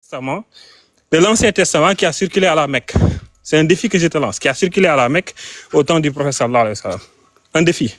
Testament, de l'Ancien Testament qui a circulé à la Mecque. C'est un défi que je te lance, qui a circulé à la Mecque au temps du prophète sallallahu alayhi wa sallam. Un défi.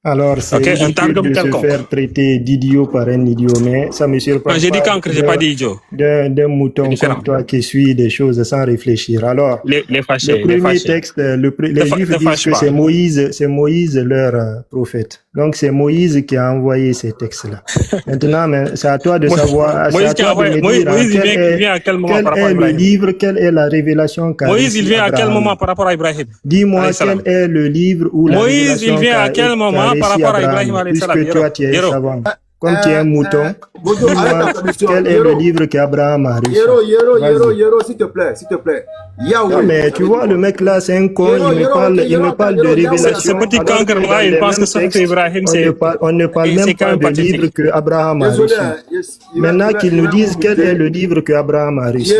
Alors, c'est un targum de se quelconque. faire traiter d'idiot par un idiot, mais ça me surprend Quand j'ai dit cancre, j'ai pas dit idiot. D'un mouton comme toi qui suit des choses sans réfléchir. Alors, les fâchés, le premier texte, les Juifs disent que c'est Moïse leur prophète. Donc, c'est Moïse qui a envoyé ces textes-là. Maintenant, c'est à toi de savoir, c'est à toi de me dire il vient à quel moment par rapport à Ibrahim. Le livre, quelle est la révélation qu'a Moïse, il vient à quel moment par rapport à Ibrahim. Dis-moi quel est le livre où la Moïse, il vient à quel moment par rapport à Ibrahim alayhi salam. Puisque toi, tu es savant. Comme tu es un mouton, dis-moi quel est le livre qu'Abraham a reçu. Yero, s'il te plaît. Non, mais tu vois, le mec là, c'est un con, il me parle de révélation. Ce petit cancre là, il pense que c'est Ibrahim, on ne parle même pas de livre que Abraham a reçu. Maintenant qu'ils nous disent quel est le livre que Abraham a reçu.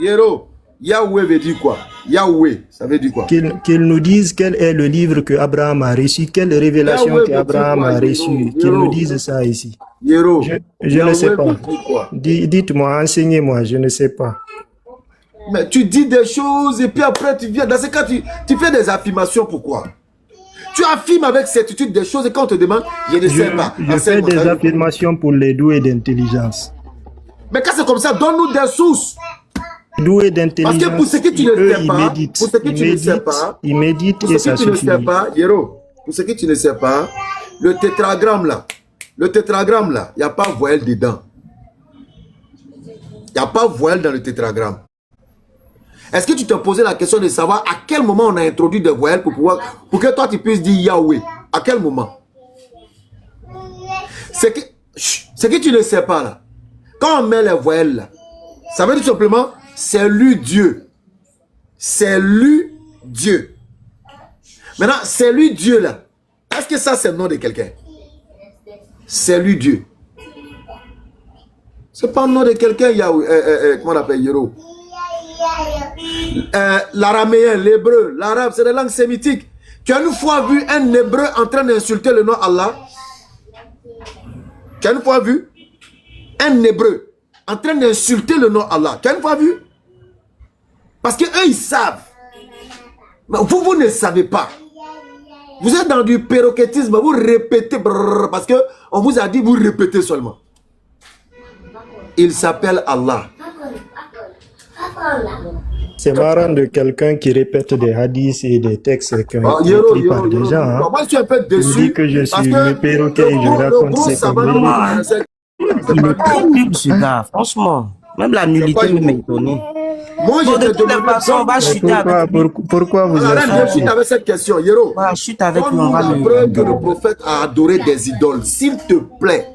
Yero, Yahweh veut dire quoi? Yahweh, ça veut dire quoi? Qu'ils nous disent quel est le livre que Abraham a reçu, quelle révélation qu'Abraham a reçue. Qu'ils nous disent ça ici. Yero, je ne sais pas. Dites-moi, enseignez-moi, je ne sais pas. Mais tu dis des choses et puis après tu viens. Dans ce cas, tu fais des affirmations. Pourquoi? Tu affirmes avec certitude des choses et quand on te demande, je ne sais pas. Je fais des affirmations pour les doués d'intelligence. Mais quand c'est comme ça, donne-nous des sources. Doué d'intelligence. Parce que pour ce que tu ne sais pas, pour ce que tu ne sais pas, il médite et ça suffit. Yero, pour ce que tu ne sais pas, le tétragramme là, il n'y a pas voyelle dedans. Il n'y a pas voyelle dans le tétragramme. Est-ce que tu te posais la question de savoir à quel moment on a introduit des voyelles pour que toi tu puisses dire Yahweh? À quel moment? C'est que tu ne sais pas là. Quand on met les voyelles là, ça veut dire tout simplement c'est lui Dieu. C'est lui Dieu. Maintenant, c'est lui Dieu là. Est-ce que ça c'est le nom de quelqu'un? C'est lui Dieu. C'est pas le nom de quelqu'un, comment on appelle Yero? L'araméen, l'hébreu, l'arabe, c'est des langues sémitiques. Tu as une fois vu un hébreu en train d'insulter le nom Allah? Tu as une fois vu un hébreu en train d'insulter le nom Allah? Tu as une fois vu? Parce que eux ils savent. Mais vous ne savez pas. Vous êtes dans du perroquetisme, vous répétez parce que on vous a dit vous répétez seulement. Il s'appelle Allah. C'est marrant de quelqu'un qui répète des hadiths et des textes qui ont été écrits par des gens. Hein. Moi, je suis un peu déçu. Tu dis que je suis le perroquet et je raconte ces conneries. Il est très nul, ce gars, franchement. Même la nullité me étonné. Moi, je de toutes les façons, on va chuter avec lui. Pourquoi vous êtes chute avec cette question, Yero? On va chuter avec lui. On va la preuve que le prophète a adoré des idoles, s'il te plaît.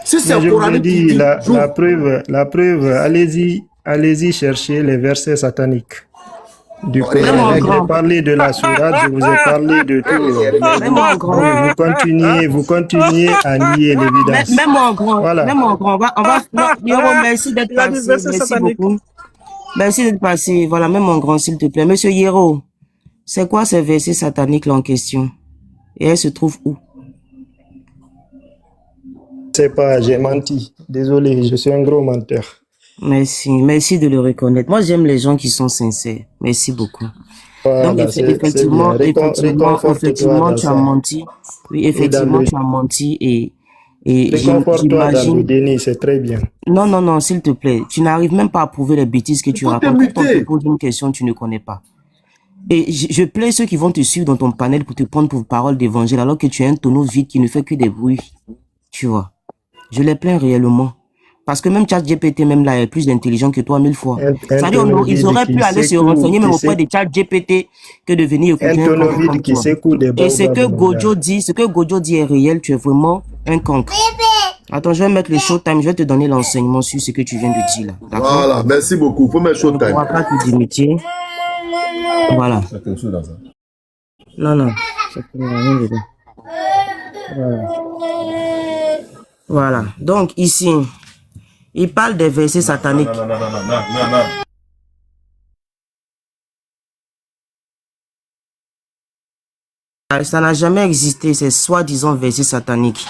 Si c'est je vous dis la preuve, allez-y chercher les versets sataniques du Coran. J'ai parlé de la sourate, je vous ai parlé de tout. Vous continuez à nier l'évidence. Même en grand, voilà. Même en grand, on va Yoro, merci d'être passé, merci beaucoup. Merci d'être passé, voilà, même en grand, s'il te plaît. Monsieur Yero, c'est quoi ces versets sataniques là en question? Et elle se trouve où? Je sais pas, j'ai menti. Désolé, je suis un gros menteur. Merci de le reconnaître. Moi, j'aime les gens qui sont sincères. Merci beaucoup. Voilà, donc, effectivement, tu as menti. Oui, effectivement, tu as menti et j'imagine. Denis, c'est très bien. Non, s'il te plaît. Tu n'arrives même pas à prouver les bêtises que tu racontes. Quand on te pose une question, tu ne connais pas. Et je plains ceux qui vont te suivre dans ton panel pour te prendre pour parole d'évangile alors que tu as un tonneau vide qui ne fait que des bruits. Tu vois. Je les plains réellement. Parce que même ChatGPT, même là, est plus intelligent que toi 1000 fois. C'est-à-dire, ils auraient pu aller se renseigner même auprès de ChatGPT que de venir écouter un cancre comme toi. Et ce que Gojo dit est réel, tu es vraiment un cancre. Attends, je vais mettre le showtime, je vais te donner l'enseignement sur ce que tu viens de dire là. Voilà, merci beaucoup. Faut mettre showtime. On va pas te dimiter. Voilà. Non, c'est rien dedans. Voilà. Donc, ici, il parle des versets sataniques. Non. Ça n'a jamais existé, ces soi-disant versets sataniques.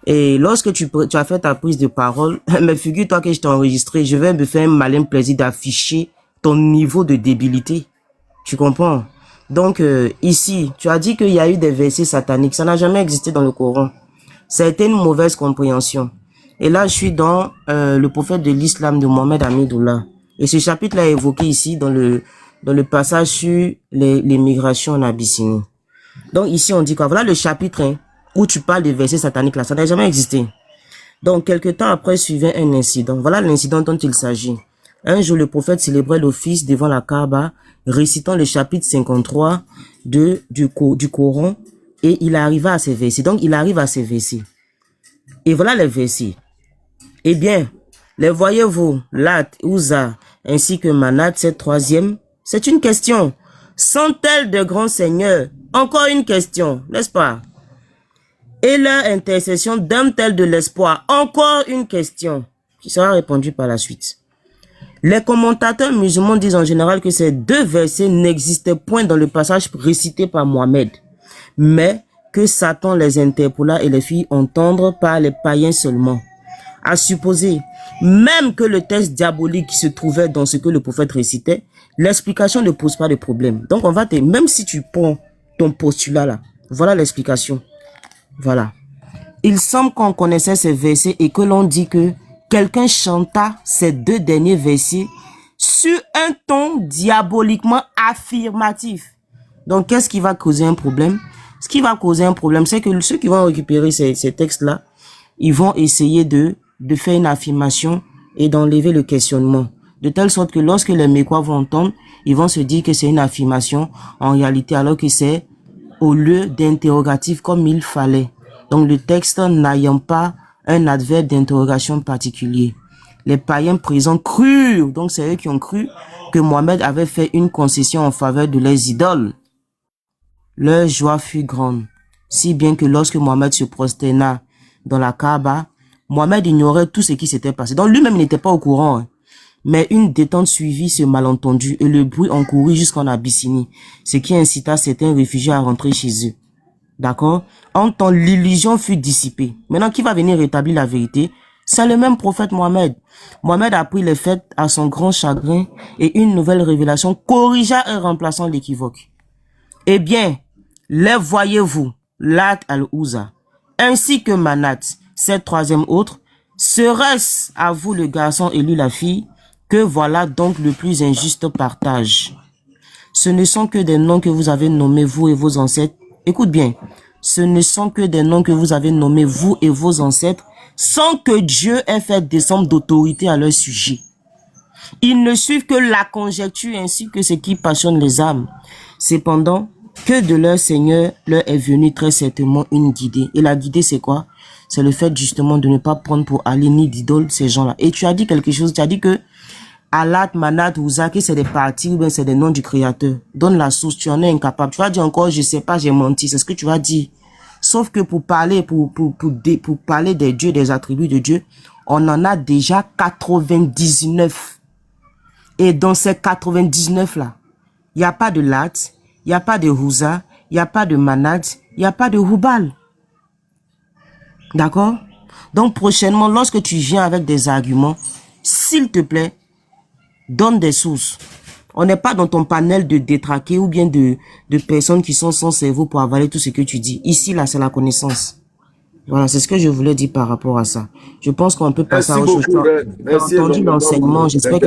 Et lorsque tu as fait ta prise de parole, mais figure-toi que je t'ai enregistré, je vais me faire un malin plaisir d'afficher ton niveau de débilité. Tu comprends? Donc, ici, tu as dit qu'il y a eu des versets sataniques. Ça n'a jamais existé dans le Coran. Ça a été une mauvaise compréhension. Et là, je suis dans le prophète de l'islam de Mohamed Hamidullah. Et ce chapitre-là est évoqué ici dans le passage sur les migrations en Abyssinie. Donc ici, on dit quoi? Voilà le chapitre où tu parles des versets sataniques là. Ça n'a jamais existé. Donc, quelque temps après, suivait un incident. Voilà l'incident dont il s'agit. Un jour, le prophète célébrait l'office devant la Kaaba, récitant le chapitre 53 du Coran, et il arriva à ces versets. Donc, il arrive à ces versets. Et voilà les versets. Eh bien, les voyez-vous, Lat, Uzza, ainsi que Manat, cette troisième? C'est une question. Sont-elles de grands seigneurs? Encore une question, n'est-ce pas? Et leur intercession donne-t-elle de l'espoir? Encore une question, qui sera répondue par la suite. Les commentateurs musulmans disent en général que ces deux versets n'existaient point dans le passage récité par Mohammed, mais que Satan les interpola et les fit entendre par les païens seulement. À supposer, même que le texte diabolique se trouvait dans ce que le prophète récitait, l'explication ne pose pas de problème. Donc on va même si tu prends ton postulat là, voilà l'explication. Voilà. Il semble qu'on connaissait ces versets et que l'on dit que quelqu'un chanta ces deux derniers versets sur un ton diaboliquement affirmatif. Donc, qu'est-ce qui va causer un problème? Ce qui va causer un problème, c'est que ceux qui vont récupérer ces textes-là, ils vont essayer de faire une affirmation et d'enlever le questionnement. De telle sorte que lorsque les Mécois vont entendre, ils vont se dire que c'est une affirmation en réalité, alors que c'est au lieu d'interrogatif comme il fallait. Donc, le texte n'ayant pas un adverbe d'interrogation particulier. Les païens présents crurent, donc c'est eux qui ont cru que Mohammed avait fait une concession en faveur de leurs idoles. Leur joie fut grande, si bien que lorsque Mohammed se prosterna dans la Kaaba, Mohammed ignorait tout ce qui s'était passé. Donc lui-même n'était pas au courant. Mais une détente suivit ce malentendu et le bruit en courut jusqu'en Abyssinie, ce qui incita certains réfugiés à rentrer chez eux. D'accord? En temps, l'illusion fut dissipée. Maintenant, qui va venir rétablir la vérité? C'est le même prophète Mohammed. Mohammed apprit les faits à son grand chagrin et une nouvelle révélation corrigea en remplaçant l'équivoque. Eh bien, les voyez-vous, Lat al-Uzza, ainsi que Manat, cette troisième autre, serait-ce à vous le garçon élu la fille, que voilà donc le plus injuste partage. Ce ne sont que des noms que vous avez nommés vous et vos ancêtres. Écoute bien, ce ne sont que des noms que vous avez nommés vous et vos ancêtres, sans que Dieu ait fait descendre d'autorité à leur sujet. Ils ne suivent que la conjecture ainsi que ce qui passionne les âmes. Cependant, que de leur Seigneur leur est venu très certainement une guidée. Et la guidée, c'est quoi? C'est le fait justement de ne pas prendre pour aller ni d'idole ces gens-là. Et tu as dit quelque chose, tu as dit que Alat, Manat, Uzza, que c'est des parties ou bien c'est des noms du Créateur. Donne la source, tu en es incapable. Tu vas dire encore, je sais pas, j'ai menti. C'est ce que tu vas dire. Sauf que pour parler, pour parler des dieux, des attributs de Dieu, on en a déjà 99. Et dans ces 99 là, il n'y a pas de Lat, il n'y a pas de Uzza, il n'y a pas de Manat, il n'y a pas de Hubal. D'accord? Donc prochainement, lorsque tu viens avec des arguments, s'il te plaît, donne des sources. On n'est pas dans ton panel de détraqués ou bien de personnes qui sont sans cerveau pour avaler tout ce que tu dis. Ici, là, c'est la connaissance. Voilà, c'est ce que je voulais dire par rapport à ça. Je pense qu'on peut passer à autre chose. J'ai entendu l'enseignement, j'espère que